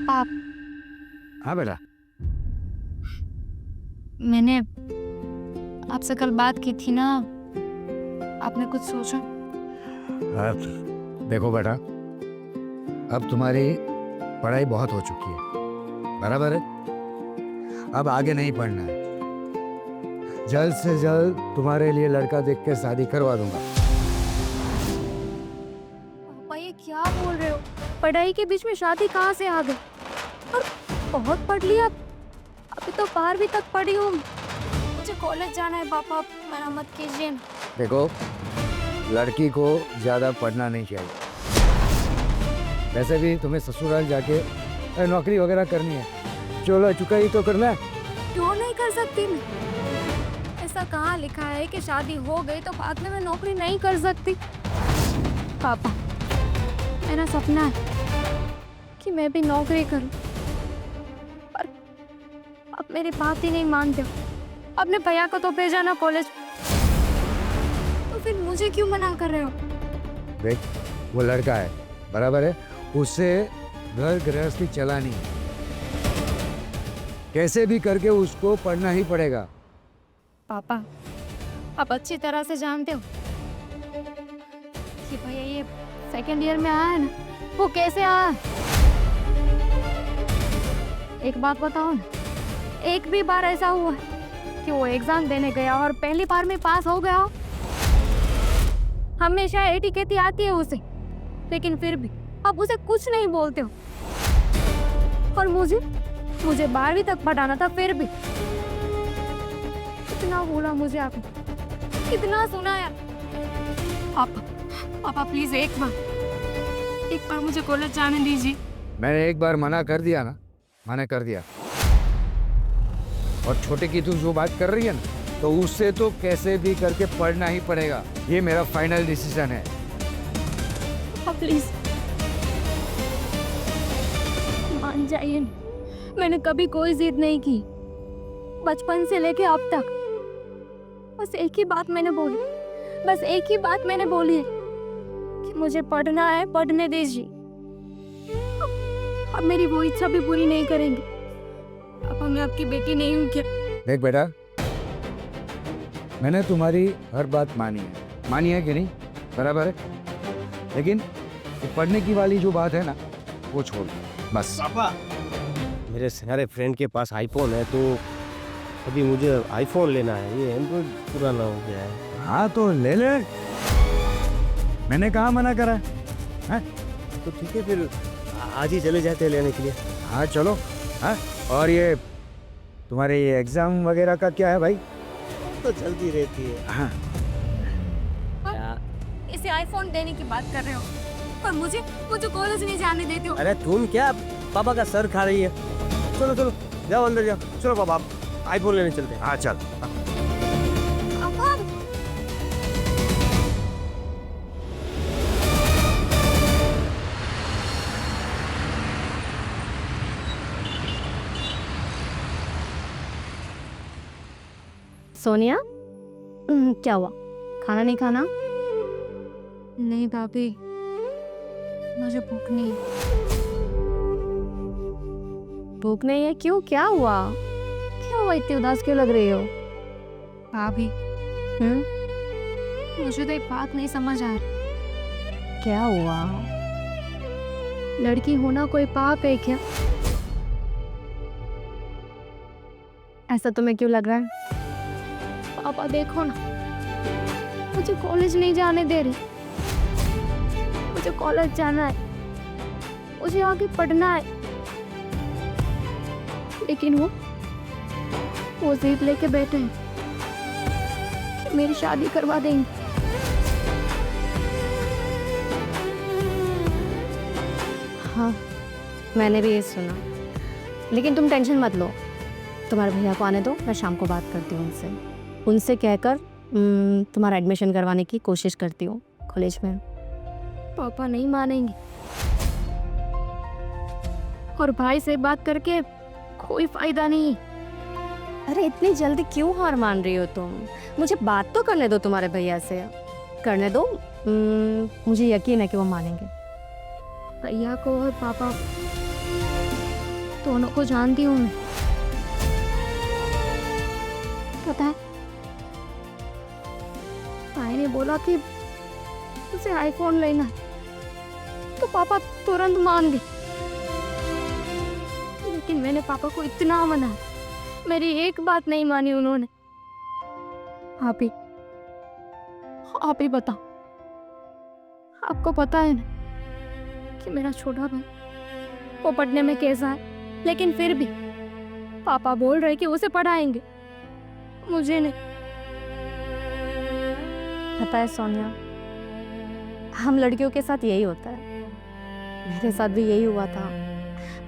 पापा, हाँ बेटा। मैंने आपसे कल बात की थी ना, आपने कुछ सोचा? अब देखो बेटा, अब तुम्हारी पढ़ाई बहुत हो चुकी है, बराबर है? अब आगे नहीं पढ़ना है। जल्द से जल्द तुम्हारे लिए लड़का देख के शादी करवा दूंगा। पापा ये क्या बोल रहे हो? पढ़ाई के बीच में शादी कहाँ से आ गई? और बहुत पढ़ लिया, अभी तो 12वीं तक पढ़ी हूँ। मुझे कॉलेज जाना है पापा, मना मत कीजिए। देखो, लड़की को ज्यादा पढ़ना नहीं चाहिए। वैसे भी तुम्हें ससुराल जाके नौकरी वगैरह करनी है, चलो चुकाई तो करना है। क्यों नहीं कर सकती मैं? ऐसा कहाँ लिखा है कि शादी हो गई तो बाद में मैं नौकरी नहीं कर सकती? पापा, मेरा सपना है कि मैं भी नौकरी करूं, पर अब मेरी बात ही नहीं मानते हो। अपने भैया को तो भेजा ना कॉलेज, तो फिर मुझे क्यों मना कर रहे हो? देख, वो लड़का है, बराबर है, उसे घर गृहस्थी चलानी है, कैसे भी करके उसको पढ़ना ही पड़ेगा। पापा, आप अच्छी तरह से जानते हो कि भैया ये सेकंड ईयर में आया है ना, वो कैसे आया? एक बात बताओ ना, एक भी बार ऐसा हुआ है कि वो एग्जाम देने गया और पहली बार में पास हो गया हो? हमेशा एटी कहती आती है उसे, लेकिन फिर भी आप उसे कुछ नहीं बोलते हो। और मुझे 12वीं तक पढ़ाना था, फिर भी कितना बोला मुझे आपने, कितना सुनाया। पापा प्लीज एक बार मुझे कॉलेज जाने दीजिए। मैंने एक बार मना कर दिया ना, मना कर दिया। और छोटे की तू जो बात कर रही है ना, तो उससे तो कैसे भी करके पढ़ना ही पड़ेगा, ये मेरा फाइनल डिसीजन है। प्लीज मान जाइए, मैंने कभी कोई जिद नहीं की, बचपन से लेके अब तक बस एक ही बात मैंने बोली, बस एक ही बात मैंने बोली है कि मुझे पढ़ना है, पढ़ने दीजिए। अब मेरी वो इच्छा भी पूरी नहीं करेंगे। अब मैं आपकी बेटी नहीं हूँ क्या? देख बेटा, मैंने तुम्हारी हर बात मानी है कि नहीं, बराबर है? लेकिन ये पढ़ने की वाली जो बात है ना, वो छोड़ बस। पापा, मेरे सारे फ्रेंड के पास आईफोन है, तो अभी मुझे आईफोन लेना है, ये एंड्रॉइड पुराना हो गया है। हाँ तो ले ले, मैंने कहाँ मना करा है? तो ठीक है, फिर आज ही चले जाते हैं लेने के लिए। हाँ चलो। हाँ, और ये तुम्हारे ये एग्जाम वगैरह का क्या है भाई? तो चलती रहती है। हाँ, इसे आईफोन देने की बात कर रहे हो, पर मुझे कॉलेज नहीं जाने देते हो। अरे तुम क्या पापा का सर खा रही है? चलो चलो, जाओ अंदर जाओ। चलो पापा, आप आईफोन लेने चलते हैं। हाँ चल। सोनिया, क्या हुआ? खाना नहीं खाना? नहीं भाभी, मुझे भूख नहीं है। भूख नहीं है? क्यों, क्या हुआ? क्या हुआ, इतनी उदास क्यों लग रही हो? भाभी, मुझे तो एक बात नहीं समझ आ रही। क्या हुआ? लड़की होना कोई पाप है क्या? ऐसा तुम्हें क्यों लग रहा है? पापा देखो ना, मुझे कॉलेज नहीं जाने दे रही। मुझे कॉलेज जाना है, मुझे आगे पढ़ना है, लेकिन वो जिद लेके बैठे हैं कि मेरी शादी करवा देंगे। हाँ, मैंने भी ये सुना, लेकिन तुम टेंशन मत लो, तुम्हारे भैया को आने दो, मैं शाम को बात करती हूँ उनसे कहकर तुम्हारा एडमिशन करवाने की कोशिश करती हूँ कॉलेज में। पापा नहीं मानेंगे, और भाई से बात करके कोई फायदा नहीं। अरे इतनी जल्दी क्यों हार मान रही हो तुम? मुझे बात तो करने दो तुम्हारे भैया से, करने दो। मुझे यकीन है कि वो मानेंगे। भैया को और पापा दोनों को जानती हूँ मैं। पता है, भाई ने बोला कि उसे आईफोन लेना है, तो पापा तुरंत मान गए। लेकिन मैंने पापा को इतना मनाया, मेरी एक बात नहीं मानी उन्होंने। आप ही बताओ, आपको पता है ना कि मेरा छोटा भाई वो पढ़ने में कैसा है, लेकिन फिर भी पापा बोल रहे कि उसे पढ़ाएंगे, मुझे नहीं। पता है सोनिया, हम लड़कियों के साथ यही होता है, मेरे साथ भी यही हुआ था।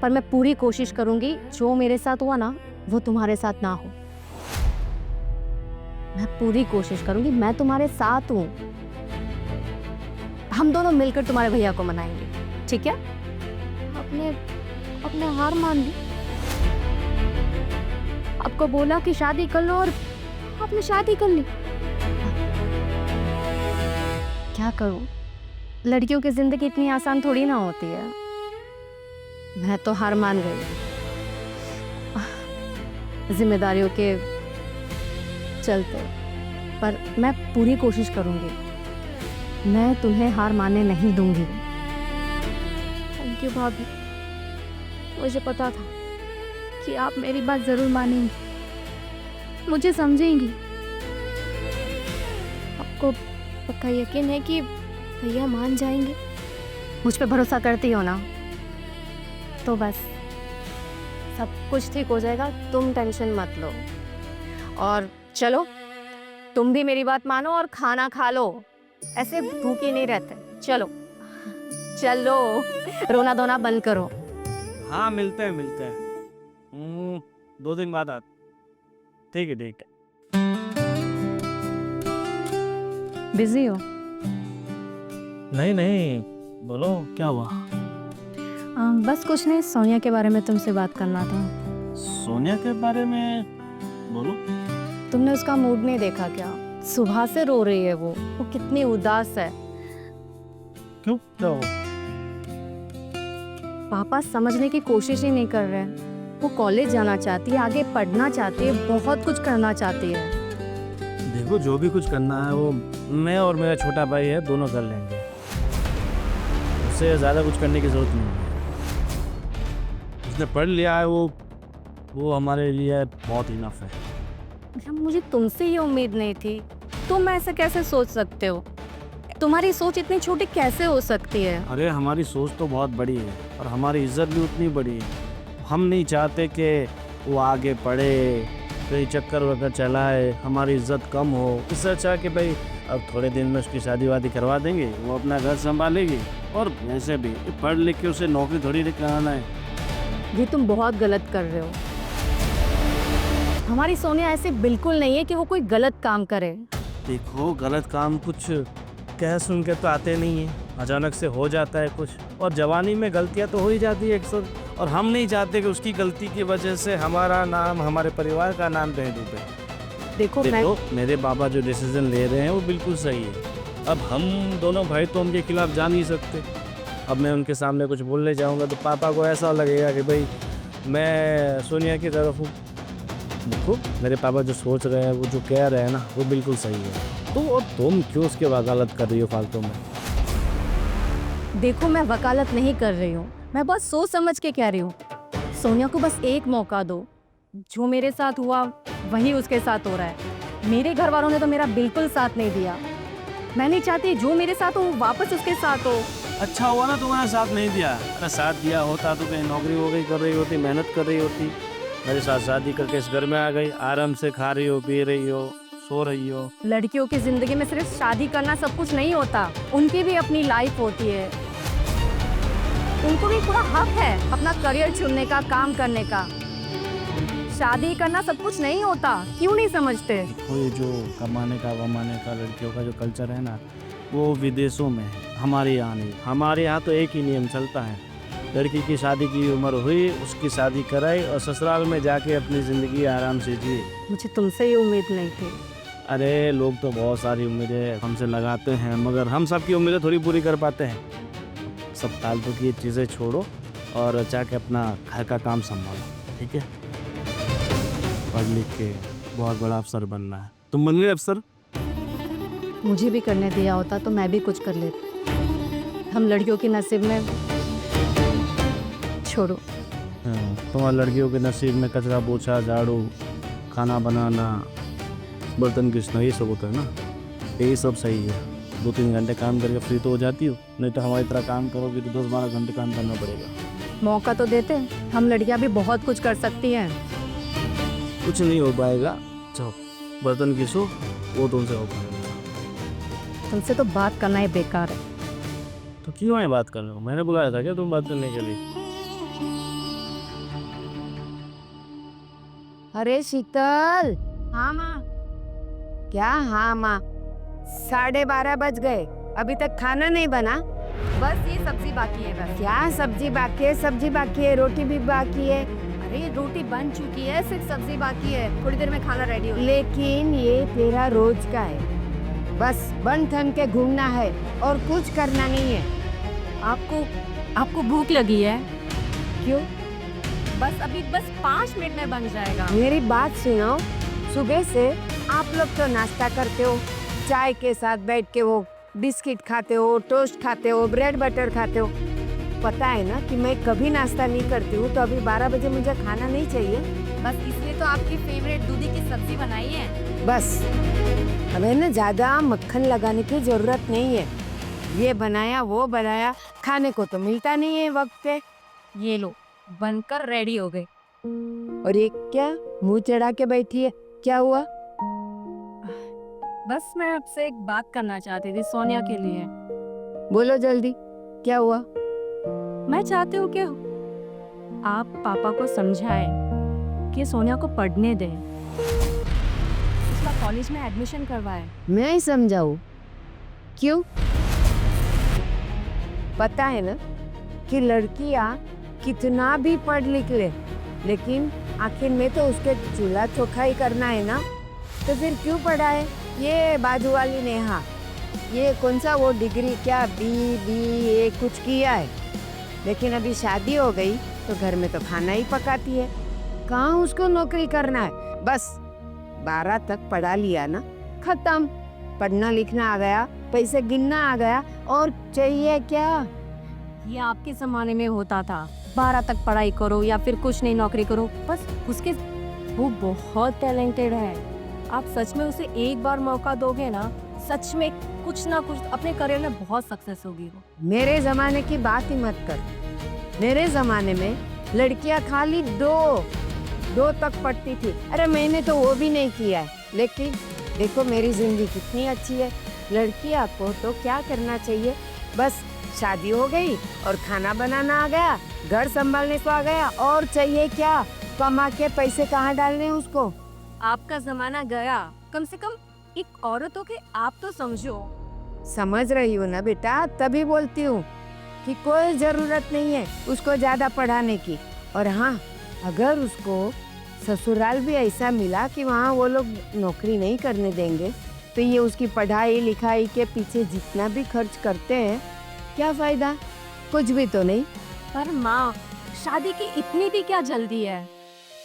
पर मैं पूरी कोशिश करूंगी जो मेरे साथ हुआ ना वो तुम्हारे साथ ना हो। मैं पूरी कोशिश करूंगी, मैं तुम्हारे साथ हूं। हम दोनों मिलकर तुम्हारे भैया को मनाएंगे, ठीक है? अपने हार मान ली। आपको बोला कि शादी कर लो और आपने शादी कर ली। क्या करूं, लड़कियों की जिंदगी इतनी आसान थोड़ी ना होती है। मैं तो हार मान गई, जिम्मेदारियों के चलते। पर मैं पूरी कोशिश करूंगी, मैं तुम्हें हार मानने नहीं दूंगी। थैंक यू भाभी, मुझे पता था कि आप मेरी बात जरूर मानेंगी, मुझे समझेंगी। आपको पक्का यकीन है कि भैया मान जाएंगे? मुझ पे भरोसा करती हो ना, तो बस सब कुछ ठीक हो जाएगा, तुम टेंशन मत लो। और चलो, तुम भी मेरी बात मानो और खाना खा लो, ऐसे भूखे नहीं रहते। चलो चलो, रोना धोना बंद करो। हाँ, मिलते हैं 2 दिन बाद आते। ठीक है। बिजी हो? नहीं, बोलो क्या हुआ? बस कुछ नहीं, सोनिया के बारे में तुमसे बात करना था। सोनिया के बारे में बोलो। तुमने उसका मूड नहीं देखा क्या? सुबह से रो रही है वो कितनी उदास है। क्यों, क्या हुआ? पापा समझने की कोशिश ही नहीं कर रहे हैं। वो कॉलेज जाना चाहती है, आगे पढ़ना चाहती है, बहुत कुछ करना चाहती है। देखो, जो भी कुछ करना है वो मैं और मेरा छोटा भाई है, दोनों कर लेंगे। उससे ज़्यादा कुछ करने की ज़रूरत नहीं है। उसने पढ़ लिया है, वो हमारे लिए बहुत इनफ है। मुझे तुमसे ये उम्मीद नहीं थी। तुम ऐसे कैसे सोच सकते हो? तुम्हारी सोच इतनी छोटी कैसे हो सकती है? अरे, हमारी सोच तो बहुत बड़ी है और हमारी इज्जत भी उतनी बड़ी है। हम नहीं चाहते कि वो आगे पढ़े, कहीं चक्कर वक्कर चलाए, हमारी इज्जत कम हो। इससे अच्छा कि भाई अब थोड़े दिन में उसकी शादी वादी करवा देंगे, वो अपना घर संभालेगी। और वैसे भी पढ़ लिख के उसे नौकरी थोड़ी कराना है। ये तुम बहुत गलत कर रहे हो। हमारी सोनिया ऐसी बिल्कुल नहीं है कि वो कोई गलत काम करे। देखो, गलत काम कुछ कह सुन के तो आते नहीं है, अचानक से हो जाता है कुछ। और जवानी में गलतियां तो हो ही जाती है अक्सर। और हम नहीं चाहते कि उसकी गलती की वजह से हमारा नाम, हमारे परिवार का नाम कहीं डूबे। देखो, मेरे बाबा जो डिसीजन ले रहे हैं वो बिल्कुल सही है। अब हम दोनों भाई तो उनके खिलाफ जा नहीं सकते। अब मैं उनके सामने कुछ बोलने जाऊंगा तो पापा को ऐसा लगेगा कि भाई मैं सोनिया की तरफ हूँ। देखो, मेरे पापा जो सोच रहे हैं, वो जो कह रहे हैं ना, वो बिल्कुल सही है। तो तुम क्यों उसके वकालत कर रही हो फालतू में? देखो, मैं वकालत नहीं कर रही हूँ, मैं बहुत सोच समझ के कह रही हूँ। सोनिया को बस एक मौका दो। जो मेरे साथ हुआ वही उसके साथ हो रहा है। मेरे घर वालों ने तो मेरा बिल्कुल साथ नहीं दिया। मैं नहीं चाहती जो मेरे साथ हो वापस उसके साथ हो। अच्छा हुआ ना तुम्हारा साथ नहीं दिया। अगर साथ दिया होता तो कहीं नौकरी वोकरी कर रही होती, मेहनत कर रही होती। मेरे साथ शादी करके इस घर में आ गई, आराम से खा रही हो, पी रही हो, सो रही हो। लड़कियों की जिंदगी में सिर्फ शादी करना सब कुछ नहीं होता, उनकी भी अपनी लाइफ होती है। उनको भी पूरा हक है अपना करियर चुनने का, काम करने का। शादी करना सब कुछ नहीं होता, क्यों नहीं समझते? देखो, ये जो कमाने का वमाने का लड़कियों का जो कल्चर है ना, वो विदेशों में है, हमारे यहाँ नहीं। हमारे यहाँ तो एक ही नियम चलता है, लड़की की शादी की उम्र हुई, उसकी शादी कराई और ससुराल में जाके अपनी ज़िंदगी आराम से जिए। मुझे तुमसे ये उम्मीद नहीं थी। अरे, लोग तो बहुत सारी उम्मीदें हमसे लगाते हैं, मगर हम सबकी उम्मीदें थोड़ी पूरी कर पाते हैं। सब फालतू की चीज़ें छोड़ो और जाके अपना घर का काम संभालो, ठीक है? पढ़ लिख के बहुत बड़ा अफसर बनना है। तुम बन गए अफसर? मुझे भी करने दिया होता तो मैं भी कुछ कर लेती। हम लड़कियों के नसीब में छोड़ो। तुम्हारे लड़कियों के नसीब में कचरा पोछा, झाड़ू, खाना बनाना, बर्तन घिसना, ये सब होता है ना। यही सब सही है। 2-3 घंटे काम करके फ्री तो हो जाती हो, नहीं तो हमारी तरह काम करोगे तो 10-12 घंटे काम करना पड़ेगा। मौका तो देते, हम लड़कियां भी बहुत कुछ कर सकती हैं। कुछ नहीं हो पाएगा। जाओ बर्तन घिसो, वो तुमसे हो पाएगा। तुमसे तो बात करना ही बेकार है। तो क्यों आए बात कर रहे हो? मैंने बुलाया था क्या तुम बात करने के लिए? अरे शीतल, हाँ माँ। क्या हाँ माँ? 12:30 बज गए, अभी तक खाना नहीं बना? बस ये सब्जी बाकी है बस। क्या सब्जी बाकी है? सब्जी बाकी है, रोटी भी बाकी है। अरे रोटी बन चुकी है, सिर्फ सब्जी बाकी है। थोड़ी देर में खाना रेडी हो। लेकिन ये तेरा रोज का है, बस बन ठन के घूमना है और कुछ करना नहीं है। आपको भूख लगी है? क्यों? बस 5 मिनट में बन जाएगा। मेरी बात सुनो, सुबह से आप लोग तो नाश्ता करते हो, चाय के साथ बैठ के वो बिस्किट खाते हो, टोस्ट खाते हो, ब्रेड बटर खाते हो। पता है ना कि मैं कभी नाश्ता नहीं करती हूँ, तो अभी 12 बजे मुझे खाना नहीं चाहिए। बस इसलिए तो आपकी फेवरेट दूधी की सब्जी बनाई है। बस हमें ना ज्यादा मक्खन लगाने की जरूरत नहीं है। ये बनाया वो बनाया, खाने को तो मिलता नहीं है वक्त पे। ये लो, बनकर रेडी हो गए। और ये क्या मुंह चढ़ा के बैठी है, क्या हुआ? बस मैं आपसे एक बात करना चाहती थी सोनिया के लिए। बोलो जल्दी, क्या हुआ? मैं चाहती हूँ कि आप पापा को समझाएं कि सोनिया को पढ़ने दें, उसका कॉलेज में एडमिशन करवाएं। मैं ही समझाऊं? क्यों? पता है ना कि लड़कियां कितना भी पढ़ लिख ले, लेकिन आखिर में तो उसके चूल्हा चौखा ही करना है ना, तो फिर क्यों पढ़ाए? ये बाजू वाली नेहा, ये कौन सा वो डिग्री, क्या BA कुछ किया है, लेकिन अभी शादी हो गई तो घर में तो खाना ही पकाती है। कहाँ उसको नौकरी करना है? बस 12 तक पढ़ा लिया ना, खत्म। पढ़ना लिखना आ गया, पैसे गिनना आ गया, और चाहिए क्या? ये आपके ज़माने में होता था, 12 तक पढ़ाई करो या फिर कुछ नहीं नौकरी करो। बस वो बहुत टैलेंटेड है। आप सच में उसे एक बार मौका दोगे ना, सच में कुछ ना कुछ अपने करियर में बहुत सक्सेस होगी वो। मेरे जमाने की बात ही मत कर। मेरे जमाने में लड़कियां खाली दो तक पढ़ती थी। अरे मैंने तो वो भी नहीं किया है, लेकिन देखो मेरी जिंदगी कितनी अच्छी है। लड़कियां को तो क्या करना चाहिए, बस शादी हो गई और खाना बनाना आ गया, घर संभालने को आ गया, और चाहिए क्या? कमा के पैसे कहाँ डालने हैं उसको? आपका जमाना गया, कम से कम एक औरत हो के आप तो समझो। समझ रही हो ना बेटा, तभी बोलती हूँ कि कोई जरूरत नहीं है उसको ज्यादा पढ़ाने की। और हाँ, अगर उसको ससुराल भी ऐसा मिला कि वहाँ वो लोग नौकरी नहीं करने देंगे, तो ये उसकी पढ़ाई लिखाई के पीछे जितना भी खर्च करते हैं, क्या फायदा? कुछ भी तो नहीं। पर माँ, शादी की इतनी भी क्या जल्दी है?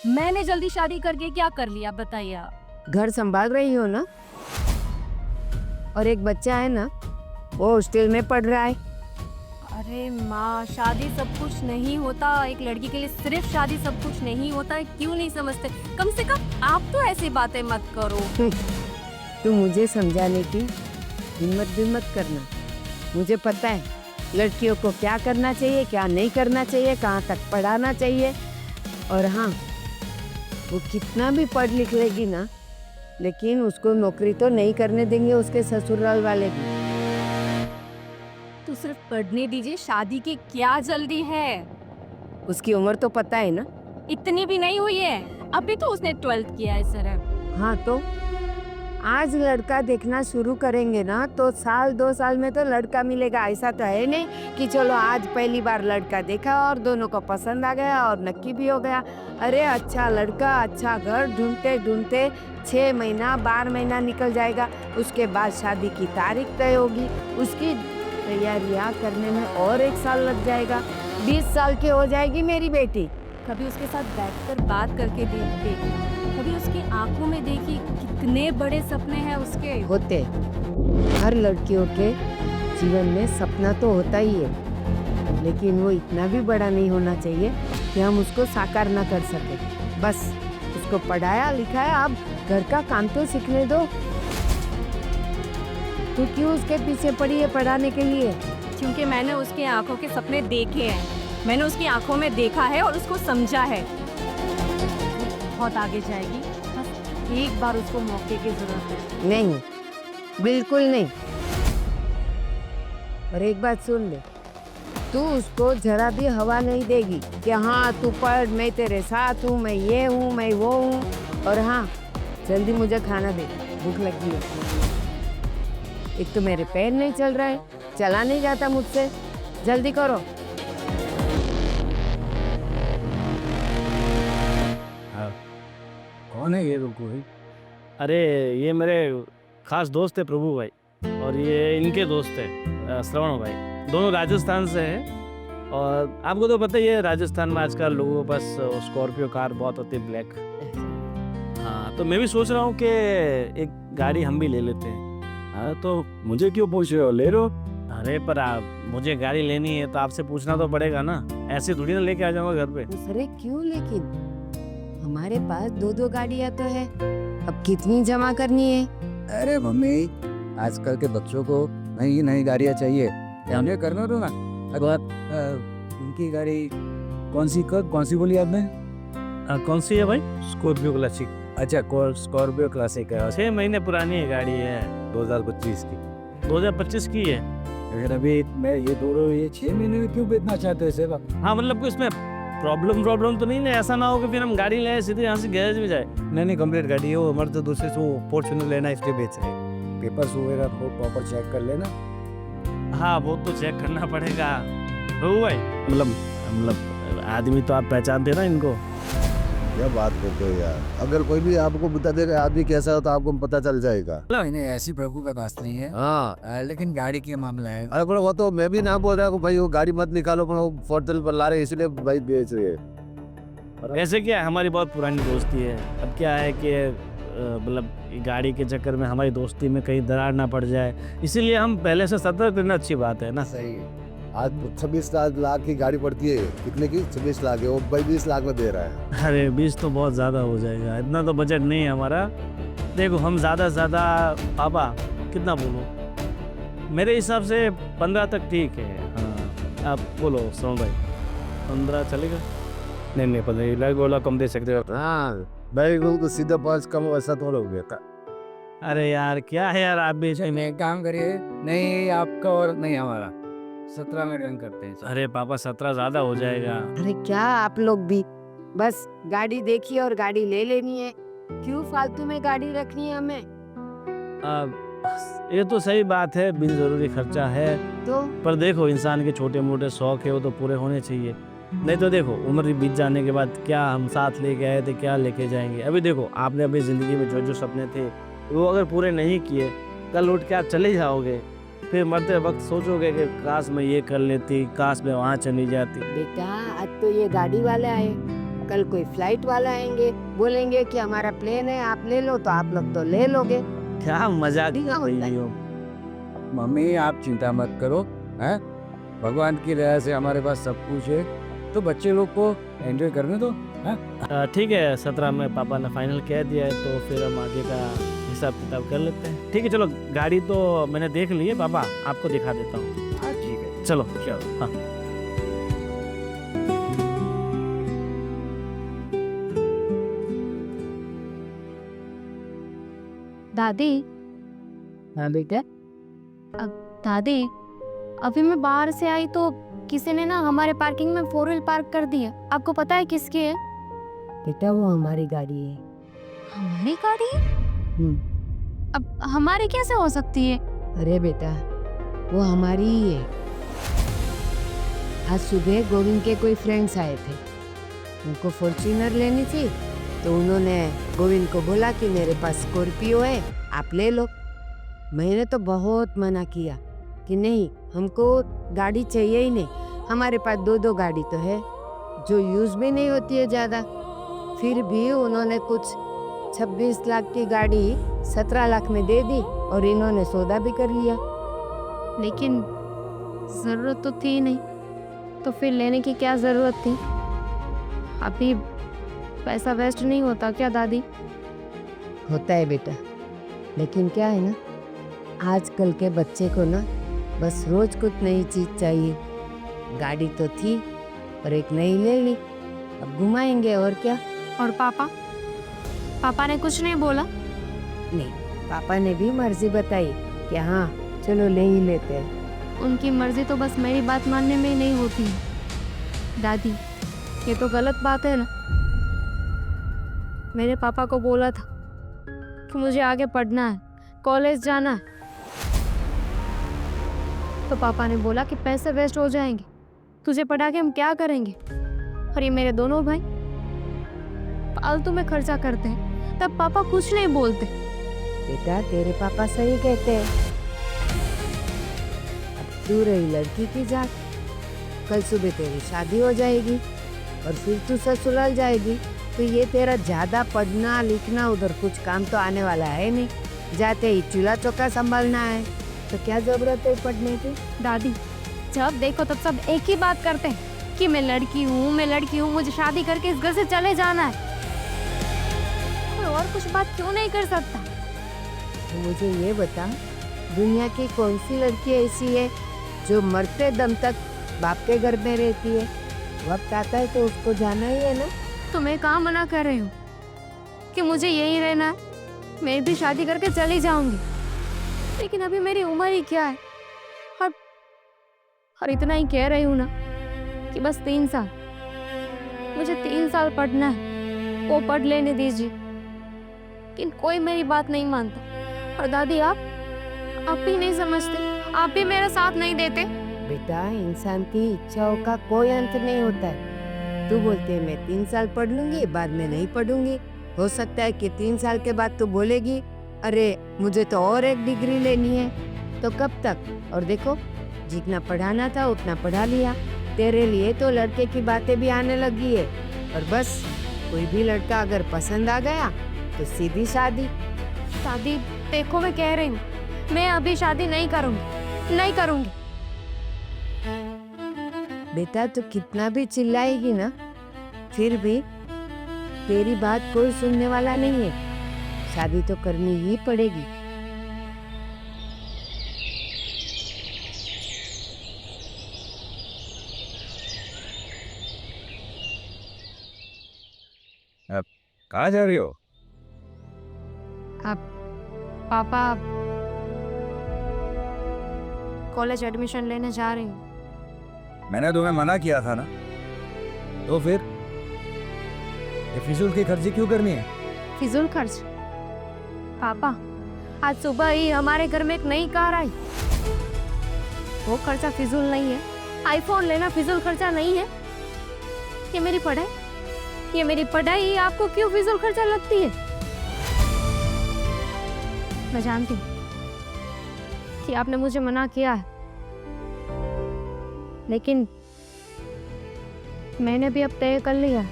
मैंने जल्दी शादी करके क्या कर लिया बताइए आप? घर संभाल रही हो ना, और एक बच्चा है ना, वो हॉस्टल में पढ़ रहा है। अरे माँ, शादी सब कुछ नहीं होता। एक लड़की के लिए सिर्फ शादी सब कुछ नहीं होता है। क्यों नहीं समझते? कम से कम आप तो ऐसी बातें मत करो। तू मुझे समझाने की हिम्मत भी मत करना। मुझे पता है लड़कियों को क्या करना चाहिए, क्या नहीं करना चाहिए, कहाँ तक पढ़ाना चाहिए। और हाँ, वो कितना भी पढ़ लिख लेगी ना, लेकिन उसको नौकरी तो नहीं करने देंगे उसके ससुराल वाले भी। तो सिर्फ पढ़ने दीजिए, शादी की क्या जल्दी है? उसकी उम्र तो पता है ना। इतनी भी नहीं हुई है, अभी तो उसने 12th किया है सर। हाँ, तो आज लड़का देखना शुरू करेंगे ना, तो 1-2 साल में तो लड़का मिलेगा। ऐसा तो है नहीं कि चलो आज पहली बार लड़का देखा और दोनों को पसंद आ गया और नक्की भी हो गया। अरे अच्छा लड़का, अच्छा घर ढूंढते ढूंढते 6 महीना 12 महीना निकल जाएगा। उसके बाद शादी की तारीख तय होगी, उसकी तैयारियां करने में और 1 साल लग जाएगा। 20 साल की हो जाएगी मेरी बेटी। कभी उसके साथ बैठकर बात करके देखते, कभी उसकी आंखों में देखी कितने बड़े सपने हैं उसके। होते, हर लड़कियों के जीवन में सपना तो होता ही है, लेकिन वो इतना भी बड़ा नहीं होना चाहिए कि हम उसको साकार ना कर सके। बस उसको पढ़ाया लिखाया, अब घर का काम तो सीखने दो। तू क्यों उसके पीछे पड़ी है पढ़ाने के लिए? क्योंकि मैंने उसकी आंखों के सपने देखे हैं, मैंने उसकी आंखों में देखा है और उसको समझा है। वो बहुत आगे जाएगी, बस एक बार उसको मौके की जरूरत है। नहीं, बिल्कुल नहीं। और एक बात सुन ले, तू उसको जरा भी हवा नहीं देगी कि हाँ तू पढ़, मैं तेरे साथ हूँ, मैं ये हूँ, मैं वो हूँ। और हाँ, जल्दी मुझे खाना दे, भूख लगी है। एक तो मेरे पैर नहीं चल रहा है, चला नहीं जाता मुझसे, जल्दी करो। हाँ, कौन है ये रुको भाई? अरे ये मेरे खास दोस्त है प्रभु भाई, और ये इनके दोस्त है श्रवण भाई, दोनों राजस्थान से हैं। और आपको तो पता ही है राजस्थान में आजकल लोगों के पास स्कॉर्पियो कार बहुत होती है, ब्लैक। हाँ, तो मैं भी सोच रहा हूँ कि एक गाड़ी हम भी ले लेते हैं। हाँ, तो मुझे क्यों पूछ रहे हो, ले लो। अरे पर आप, मुझे गाड़ी लेनी है तो आपसे पूछना तो पड़ेगा ना, ऐसे थोड़ी ना लेके आ जाऊंगा घर पे। अरे क्यों, लेकिन हमारे पास 2-2 गाड़ियाँ तो है, अब कितनी जमा करनी है? अरे मम्मी, आजकल के बच्चों को नई नई गाड़ियाँ चाहिए, हमें करना दो ना। अगर उनकी गाड़ी कौन सी बोली आपने? कौन सी है भाई? Scorpio classic. अच्छा, स्कॉर्पियो क्लासिक है, 6 महीने पुरानी है गाड़ी है, 2025 की। 2025 की है। लेकिन अभी मैं ये 6 महीने में क्यों बेचना चाहते हो सेवा? हाँ मतलब कोई इसमें प्रॉब्लम तो नहीं ना, ऐसा ना हो कि फिर हम गाड़ी ले आए सीधे यहाँ से गैरेज में जाए। नहीं, कंप्लीट गाड़ी है वो, हमारे तो दूसरे से फॉर्च्यूनर लेना है, इसलिए बेच रहे हैं। पेपर्स वगैरह को प्रॉपर चेक कर लेना। हाँ वो तो चेक करना पड़ेगा प्रभु भाई। मतलब आदमी तो आप पहचानते ना इनको। क्या बात करते हो यार, अगर कोई भी आपको बता देगा आदमी कैसा हो तो आपको पता चल जाएगा। नहीं, ऐसी प्रभु का पास नहीं है। हाँ, लेकिन गाड़ी के मामला है। अरे पर वो तो मैं भी ना बोल रहा हूँ भाई, वो गाड़ी मत निकालो, पर वो फोर्टल पर ला रहे इसलिए भाई बेच रहे हैं। ऐसे क्या है, हमारी बहुत पुरानी दोस्ती है। अब क्या है कि मतलब गाड़ी के चक्कर में हमारी दोस्ती में कहीं दरार ना पड़ जाए, इसीलिए हम पहले से सतर्क रहना अच्छी बात है ना। सही है। आज 26 लाख की गाड़ी पड़ती है, कितने की? 26 लाख है, वो भाई 20 लाख में दे रहा है। अरे 20 तो बहुत ज़्यादा हो जाएगा, इतना तो बजट नहीं है हमारा। देखो हम ज़्यादा से ज़्यादा, पापा कितना बोलो, मेरे हिसाब से 15 तक ठीक है। हाँ आप बोलो श्रवण भाई, 15 चलेगा? नहीं 15 लाख बोला, कम दे सकते हो? हाँ भाई, वो तो सीधा 5 कम वैसा थोड़ा हो गया था। अरे यार क्या है यार, आप भी एक काम करिए, नहीं आपका और नहीं हमारा, 17 में रन करते हैं। अरे पापा 17 ज़्यादा हो जाएगा। अरे क्या आप लोग भी, बस गाड़ी देखी और गाड़ी ले लेनी है, क्यों फालतू में गाड़ी रखनी है हमें? ये तो सही बात है, बिन जरूरी खर्चा है, तो पर देखो इंसान के छोटे मोटे शौक है वो तो पूरे होने चाहिए। नहीं तो देखो उम्र बीत जाने के बाद क्या हम साथ लेके आए थे, क्या लेके जाएंगे। अभी देखो आपने अपनी ज़िंदगी में जो जो सपने थे वो अगर पूरे नहीं किए, कल उठ के आप चले जाओगे, फिर मरते वक्त सोचोगे कि काश मैं ये कर लेती, काश मैं वहाँ चली जाती। बेटा, आज तो ये गाड़ी वाले आए, कल कोई फ्लाइट वाला आएंगे, बोलेंगे कि हमारा प्लेन है, आप ले लो, तो आप लोग तो ले लोगे। क्या मजाक ठीक है, कर रही हो? मम्मी आप चिंता मत करो, हैं? भगवान की दया से हमारे पास सब कुछ है, तो बच्चे लोग को एंजॉय करने दो। ठीक है, 17 में पापा ने फाइनल कह दिया है, तो फिर हम आगे का हिसाब किताब कर लेते हैं। ठीक है चलो, गाड़ी तो मैंने देख ली है पापा, आपको दिखा देता हूँ। हाँ ठीक है, चलो चलो। हाँ दादी, हाँ बेटा, दादी अभी मैं बाहर से आई तो किसी ने ना हमारे पार्किंग में 4 व्हील पार्क कर दी है। आपको पता है किसकी है? बेटा वो हमारी गाड़ी है। हमारी गाड़ी? अब हमारी कैसे हो सकती है? अरे बेटा, वो हमारी ही है। आज सुबह गोविंद के कोई फ्रेंड्स आए थे, उनको फॉर्च्यूनर लेनी थी, तो उन्होंने गोविंद को बोला कि मेरे पास स्कॉर्पियो है, आप ले लो। मैंने तो बहुत मना किया कि नहीं, हमको गाड़ी चाहिए ही नहीं, हमारे पास दो दो गाड़ी तो है जो यूज भी नहीं होती है ज्यादा। फिर भी उन्होंने कुछ 26 लाख की गाड़ी 17 लाख में दे दी और इन्होंने सौदा भी कर लिया। लेकिन ज़रूरत तो थी नहीं, तो फिर लेने की क्या ज़रूरत थी? अभी पैसा वेस्ट नहीं होता क्या दादी? होता है बेटा, लेकिन क्या है ना, आजकल के बच्चे को ना बस रोज कुछ नई चीज चाहिए। गाड़ी तो थी और एक नई ले ली, अब घुमाएंगे और क्या। और पापा? पापा ने कुछ नहीं बोला? नहीं, पापा ने भी मर्जी बताई कि हाँ चलो ले ही लेते हैं। उनकी मर्जी तो बस मेरी बात मानने में ही नहीं होती है दादी, ये तो गलत बात है ना। मेरे पापा को बोला था कि मुझे आगे पढ़ना है, कॉलेज जाना है, तो पापा ने बोला कि पैसे वेस्ट हो जाएंगे, तुझे पढ़ा के हम क्या करेंगे। और ये मेरे दोनों भाई फालतू में खर्चा करते हैं, तब पापा कुछ नहीं बोलते। बेटा तेरे पापा सही कहते हैं। अब तू रही लड़की की जात, कल सुबह तेरी शादी हो जाएगी और फिर तू ससुराल जाएगी, तो ये तेरा ज्यादा पढ़ना लिखना उधर कुछ काम तो आने वाला है नहीं। जाते ही चूल्हा चौका संभालना है, तो क्या जरूरत है पढ़ने की। दादी जब देखो तब सब एक ही बात करते हैं कि मैं लड़की हूँ, मुझे शादी करके इस घर से चले जाना है। कोई और कुछ बात क्यों नहीं कर सकता? तो मुझे ये बता, दुनिया की कौन सी लड़की ऐसी है जो मरते दम तक बाप के घर में रहती है? वक्त आता है तो उसको जाना ही है ना। तो मैं कहाँ मना कर रही हूँ कि मुझे यही रहना है, मैं भी शादी करके चली जाऊंगी। लेकिन अभी मेरी उम्र ही क्या है, और इतना ही कह रही हूँ ना कि बस 3 साल, मुझे 3 साल पढ़ना है, वो पढ़ लेने दीजिए। लेकिन कोई मेरी बात नहीं मानता। और दादी आप भी नहीं समझते, आप भी मेरा साथ नहीं देते। बेटा इंसान की इच्छाओं का कोई अंत नहीं होता है। तू बोलते है मैं 3 साल पढ़ लूंगी, बाद में नहीं पढ़ूंगी। हो सकता है कि 3 साल के बाद तू बोलेगी अरे मुझे तो और एक डिग्री लेनी है, तो कब तक। और देखो जितना पढ़ाना था उतना पढ़ा लिया। तेरे लिए तो लड़के की बातें भी आने लगी है, और बस कोई भी लड़का अगर पसंद आ गया तो सीधी शादी। दादी देखो मैं कह रही हूँ, मैं अभी शादी नहीं करूंगी। बेटा तू कितना भी चिल्लाएगी ना, फिर भी तेरी बात कोई सुनने वाला नहीं है। शादी तो करनी ही पड़ेगी। अब कहाँ जा रही हो? पापा कॉलेज एडमिशन लेने जा रही हूँ। मैंने तुम्हें मना किया था ना, तो फिर ये फिजूल की खर्ची क्यों करनी है? फिजूल खर्च? पापा आज सुबह ही हमारे घर में एक नई कार आई, वो खर्चा फिजूल नहीं है। आईफोन लेना फिजूल खर्चा नहीं है। ये मेरी पढ़ाई आपको क्यों फिजूल खर्चा लगती है? मैं जानती हूँ कि आपने मुझे मना किया है, लेकिन मैंने भी अब तय कर लिया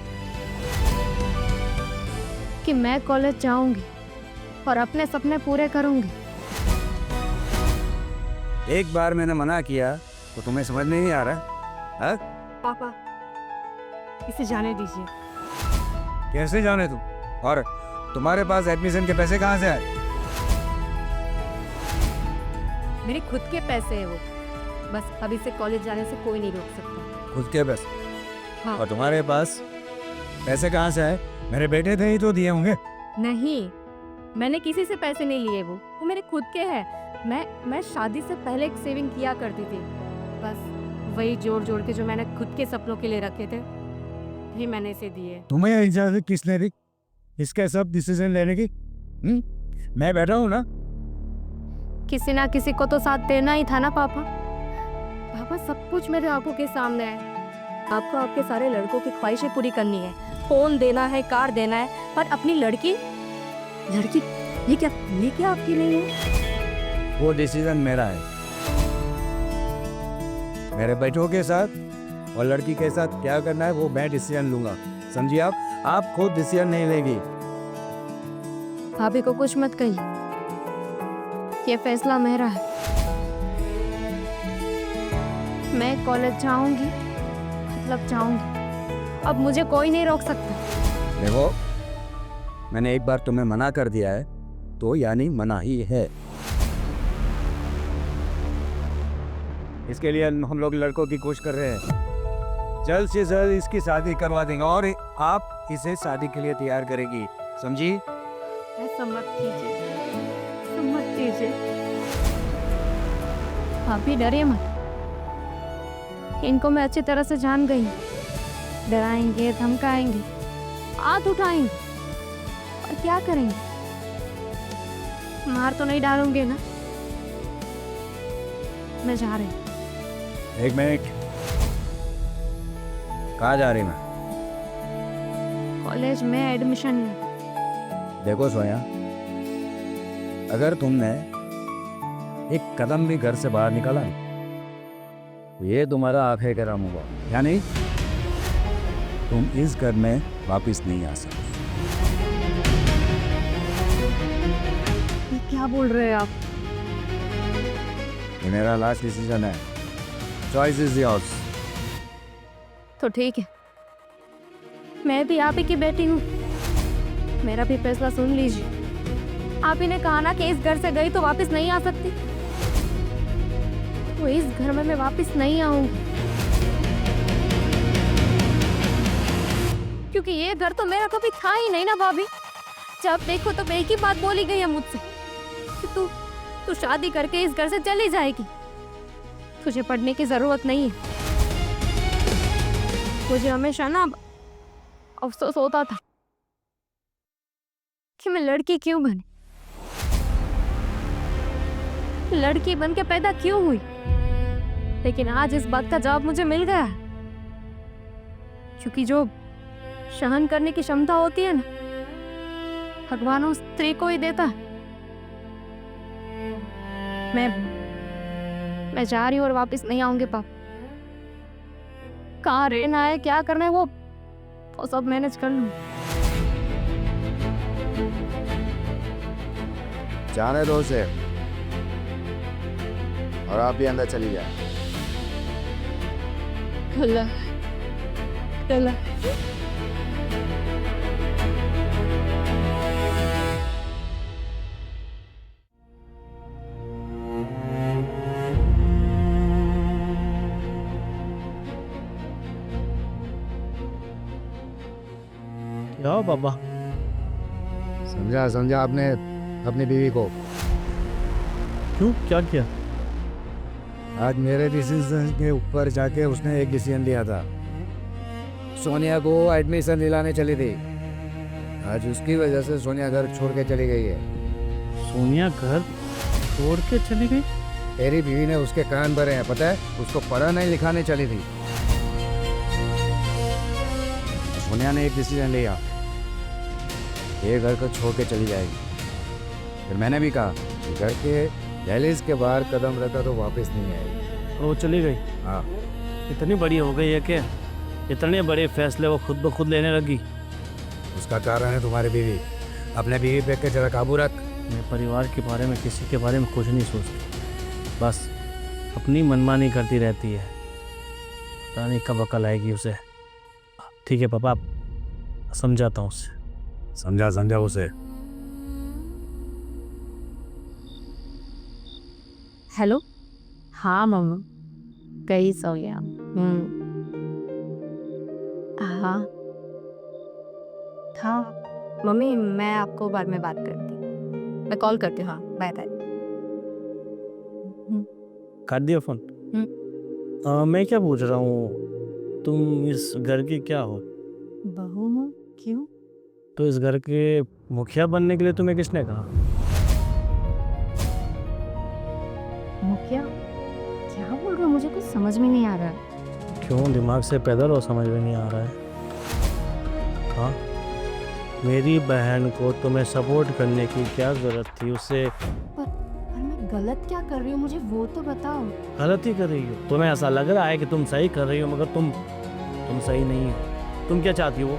कि मैं कॉलेज जाऊंगी और अपने सपने पूरे करूंगी। एक बार मैंने मना किया तो तुम्हें समझ नहीं आ रहा? हाँ? पापा इसे जाने दीजिए। कैसे जाने तुम? और तुम्हारे पास एडमिशन के पैसे कहाँ से आए? मेरे खुद के पैसे है वो, बस अभी से कॉलेज जाने से कोई नहीं रोक सकता। खुद के पैसे? हाँ। और तुम्हारे पास पैसे कहाँ से आए? मेरे बेटे थे ही तो दिए होंगे। नहीं, मैंने किसी से पैसे नहीं लिए, वो मेरे खुद के हैं। मैं शादी से पहले एक सेविंग किया करती थी, बस वही जोड़ जोड़ के जो मैंने खुद के सपनों के लिए रखे थे ही मैंने इसे दिए। तुम्हें इजाजत किसने दी इसके सब डिसीजन लेने की? मैं बैठा हूँ ना। किसी ना किसी को तो साथ देना ही था ना पापा। पापा सब कुछ मेरे आंखों के सामने है। आपको आपके सारे लड़कों की ख्वाहिशें पूरी करनी है, फोन देना है, कार देना है, पर अपनी लड़की ये क्या आपकी नहीं है? वो डिसीजन मेरा है। मेरे बेटों के साथ और लड़की के साथ क्या करना है वो मैं डिसीजन लूंगा, समझिए आप खुद डिसीजन नहीं लेगी। भाभी को कुछ मत कहिए, ये फैसला मेरा है। मैं कॉलेज जाऊंगी मतलब जाऊंगी, अब मुझे कोई नहीं रोक सकता। देखो मैंने एक बार तुम्हें मना कर दिया है तो यानी मना ही है। इसके लिए हम लोग लड़कों की कोशिश कर रहे हैं, जल्द से जल्द इसकी शादी करवा देंगे और आप इसे शादी के लिए तैयार करेगी, समझी? ऐसा मत कीजिए, ऐसा मत कीजिए। भाभी डरिए मत, इनको मैं अच्छी तरह से जान गई हूँ। डराएंगे, धमकाएंगे, हाथ उठाएंगे और क्या करेंगे? मार तो नहीं डालूंगे ना? मैं जा रही हूँ। एक मिनट, कहाँ जा रही मैं? कॉलेज में एडमिशन में। देखो सोया, अगर तुमने एक कदम भी घर से बाहर निकाला ना, तो ये तुम्हारा आखिरी कदम होगा, यानी तुम इस घर में वापस नहीं आ सकते। ये क्या बोल रहे हैं आप? ये मेरा लास्ट डिसीजन है, चॉइस इज योर्स। तो ठीक है, मैं भी आप ही की बेटी हूँ, मेरा भी फैसला सुन लीजिए। आप ही ने कहा ना कि इस घर से गई तो वापस नहीं आ सकती, तो इस घर में मैं वापस नहीं आऊंगी, क्योंकि ये घर तो मेरा कभी था ही नहीं ना भाभी। जब देखो तो एक ही बात बोली गई है मुझसे कि तू शादी करके इस घर से चली जाएगी, तुझे पढ़ने की जरूरत नहीं है। मुझे हमेशा ना अफसोस होता था कि मैं लड़की क्यों बनी, लड़की बन के पैदा क्यों हुई। लेकिन आज इस बात का जवाब मुझे मिल गया है, क्योंकि जो सहन करने की क्षमता होती है ना, भगवान उस स्त्री को ही देता है। मैं जा रही हूँ और वापस नहीं आऊंगी पापा। कहाँ रहना है, क्या करना है, वो सब मैनेज कर लूँ। जाने दो उसे, और आप भी अंदर चली जाए। कला कला क्या हो पापा? समझा आपने अपनी बीवी को? क्यों, क्या किया? आज मेरे डिसीजन के ऊपर जाके उसने एक डिसीजन लिया था। सोनिया को एडमिशन दिलाने चली थी, आज उसकी वजह से सोनिया घर छोड़ के चली गई है। सोनिया घर छोड़ के चली गई? तेरी बीवी ने उसके कान भरे हैं, पता है? उसको पढ़ा नहीं लिखाने चली थी। सोनिया ने एक डिसीजन लिया, ये घर को छोड़ के चली जाएगी। फिर मैंने भी कहा कि घर के दहलीज के बाहर कदम रखा तो वापस नहीं आएगी। वो चली गई? हाँ। इतनी बड़ी हो गई है क्या? इतने बड़े फैसले वो खुद ब खुद लेने लगी? उसका कारण है तुम्हारी बीवी। अपने बीवी पे के जरा काबू रख। मैं परिवार के बारे में, किसी के बारे में कुछ नहीं सोचती, बस अपनी मनमानी करती रहती है। पता नहीं कब अकल आएगी उसे। ठीक है पापा, समझाता हूँ उसे। समझा उसे। हेलो। हाँ मम्मा, कहीं सो गया। हाँ था। मम्मी मैं आपको बाद में बात करती हूँ, मैं कॉल करती हूँ। हाँ बाय बाय। काट दिया फोन? मैं क्या पूछ रहा हूँ, तुम इस घर की क्या हो? बहू हूँ। क्यों? तो इस घर के मुखिया बनने के लिए तुम्हें किसने कहा? मुखिया? क्या बोल रहे हो, मुझे कुछ समझ में नहीं आ रहा है। क्यों, दिमाग से पैदल हो? समझ में नहीं आ रहा है? हाँ, मेरी बहन को तुम्हें सपोर्ट करने की क्या ज़रूरत थी? उससे पर मैं गलत क्या कर रही हो, मुझे वो तो बताओ। गलत ही कर रही हो, तुम्हें ऐसा लग रहा है कि तुम सही कर रही हो, मगर तुम सही नहीं हो। तुम क्या चाहती हो?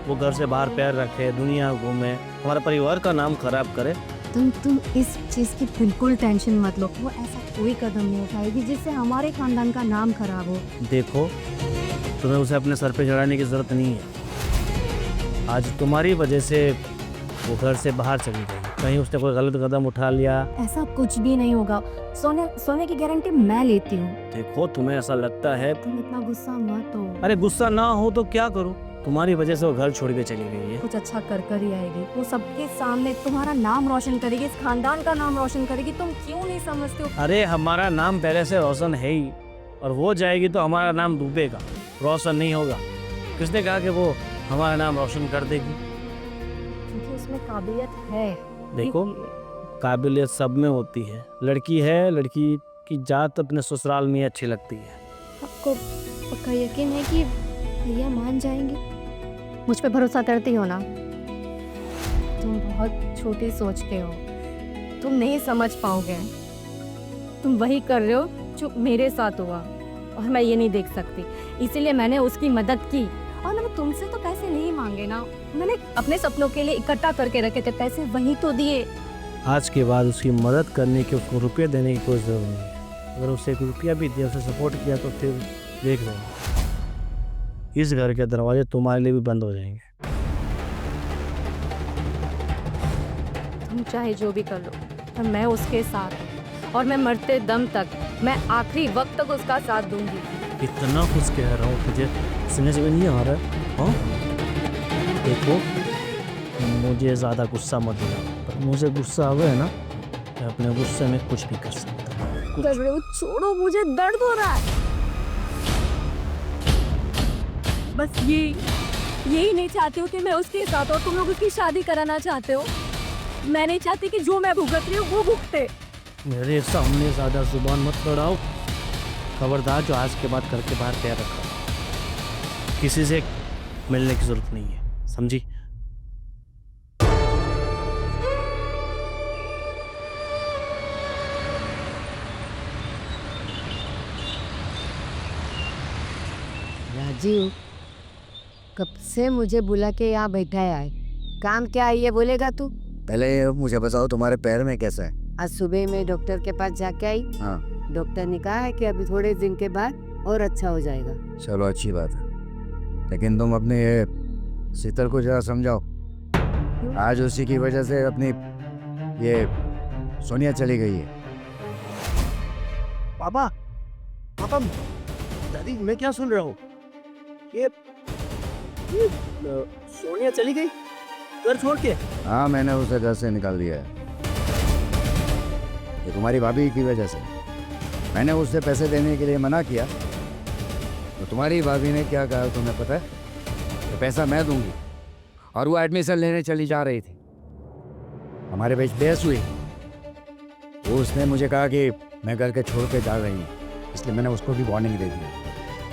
वो घर से बाहर पैर रखे, दुनिया घूमे, हमारे परिवार का नाम खराब करे। तुम इस चीज़ की बिल्कुल टेंशन मत लो, वो ऐसा कोई कदम नहीं उठाएगी जिससे हमारे खानदान का नाम खराब हो। देखो, तुम्हें उसे अपने सर पे चढ़ाने की जरूरत नहीं है। आज तुम्हारी वजह से वो घर से बाहर चली गई, कहीं उसने कोई गलत कदम उठा लिया। ऐसा कुछ भी नहीं होगा, सोने की गारंटी मैं लेती हूँ। देखो, तुम्हें ऐसा लगता है। तुम इतना गुस्सा मत हो। अरे गुस्सा ना हो तो क्या करूं? तुम्हारी वजह से वो घर छोड़ के चली गई है। कुछ अच्छा कर ही आएगी, वो सबके सामने तुम्हारा नाम रोशन करेगी, इस खानदान का नाम रोशन करेगी। तुम क्यों नहीं समझते हो? अरे हमारा नाम पहले से रोशन है ही, और वो जाएगी तो हमारा नाम डूबेगा, रोशन नहीं होगा। किसने कहा कि वो हमारा नाम रोशन कर देगी? क्योंकि उसमें काबिलियत है। देखो, काबिलियत सब में होती है। लड़की है, लड़की की जात अपने ससुराल में अच्छी लगती है। आपको पक्का यकीन है कि भैया मान जाएंगे? मुझ पे भरोसा करती हो ना? तुम बहुत छोटी सोचते हो, तुम नहीं समझ पाओगे। तुम वही कर रहे हो जो मेरे साथ हुआ, और मैं ये नहीं देख सकती, इसीलिए मैंने उसकी मदद की। और मैंने तुमसे तो पैसे नहीं मांगे ना, मैंने अपने सपनों के लिए इकट्ठा करके रखे थे पैसे, वही तो दिए। आज के बाद उसकी मदद करने की, उसको रुपये देने की कोई ज़रूरत नहीं है। अगर उसे एक रुपया भी दिया, उसे सपोर्ट किया, तो फिर देख लेंगे, इस घर के दरवाजे तुम्हारे लिए भी बंद हो जाएंगे। तुम चाहे जो भी कर लो, पर मैं उसके साथ हूँ, और मैं मरते दम तक, मैं आखिरी वक्त तक उसका साथ दूंगी। इतना कुछ कह रहा हूँ, तुझे समझ में नहीं आ रहा है? हाँ, देखो, मुझे ज़्यादा गुस्सा मत दिला, पर मुझे गुस्सा आ गया ना, मैं अपने गुस्से में कुछ भी कर सकता हूँ। कर रहे हो, छोड़ो, मुझे दर्द हो रहा है। बस यही नहीं चाहते हो कि मैं उसके साथ, और तुम लोग उसकी शादी कराना चाहते हो। मैं नहीं चाहती कि जो मैं भुगत रही हूँ वो भुगते। मेरे सामने ज़्यादा जुबान मत लड़ाओ, खबरदार। जो आज के बाद करके बाहर पैर रखा, किसी से मिलने की जरूरत नहीं है, समझी? राजीव, कब से मुझे बुला के यहाँ बैठा है, काम क्या है ये बोलेगा तू? पहले मुझे बताओ, तुम्हारे पैर में कैसा है? आज सुबह मैं डॉक्टर के पास जाके आई। हाँ, डॉक्टर ने कहा है कि अभी थोड़े दिन के बाद और अच्छा हो जाएगा। चलो अच्छी बात है, लेकिन तुम अपने ये शीतल को जरा समझाओ। आज उसी की वजह से अपनी ये सोनिया चली गई है। पापा, पापा, दादी, मैं क्या सुन रहा हूँ? ये सोनिया चली गई घर छोड़ के? हाँ, मैंने उसे घर से निकाल दिया है, ये तुम्हारी भाभी की वजह से। मैंने उससे पैसे देने के लिए मना किया, तो तुम्हारी भाभी ने क्या कहा तुम्हें पता है? तो पैसा मैं दूंगी, और वो एडमिशन लेने चली जा रही थी। हमारे बीच बहस हुई, वो उसने मुझे कहा कि मैं घर के छोड़ के जा रही हूँ, इसलिए मैंने उसको भी वार्निंग दे दी,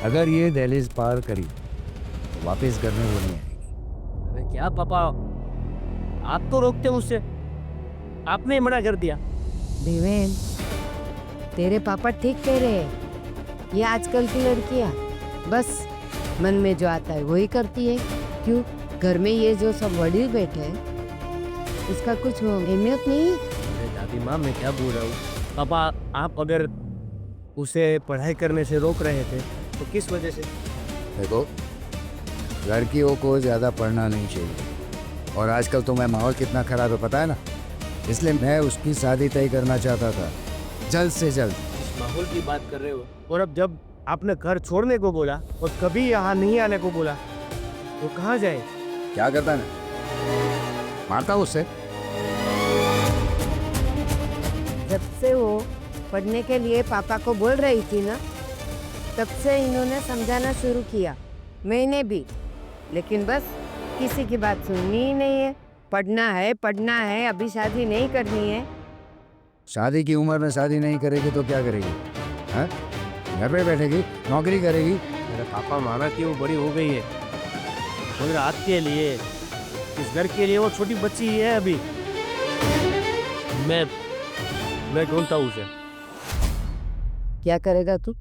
अगर ये दहलीज पार करी तो वापस घर में वो नहीं आएगी। अरे क्या पापा, आप तो रोकते उससे, आपने ही मना कर दिया। देवेन, तेरे पापा ठीक कह रहे हैं। ये आजकल की लड़कियां बस मन में जो आता है वही करती है। क्यों? घर में ये जो सब वडील बैठे हैं, उसका कुछ अहमियत नहीं है। अरे दादी माँ, मैं क्या बोल रहा हूँ? पापा, आप अगर उसे पढ़ाई करने से रोक रहे थे तो किस वजह से? देखो, लड़कियों को ज़्यादा पढ़ना नहीं चाहिए, और आजकल तो मैं माहौल कितना ख़राब है पता है ना, इसलिए मैं उसकी शादी तय करना चाहता था, जल्द से जल्द। इस माहौल की बात कर रहे हो, और अब जब आपने घर छोड़ने को बोला और कभी यहाँ नहीं आने को बोला, तो कहाँ जाए? क्या करता ना, मारता उससे। जब से वो पढ़ने के लिए पापा को बोल रही थी ना, तब से इन्होंने समझाना शुरू किया, मैंने भी, लेकिन बस किसी की बात सुननी ही नहीं है। पढ़ना है, अभी शादी नहीं करनी है। शादी की उम्र में शादी नहीं करेगी तो क्या करेगी? हाँ, घर पे बैठेगी, नौकरी करेगी। मेरे पापा माना कि वो बड़ी हो गई है, मगर आपके लिए, इस घर के लिए वो छोटी बच्ची ही है अभी। मैं ढूंढता हूँ उसे, क्या करेगा तू?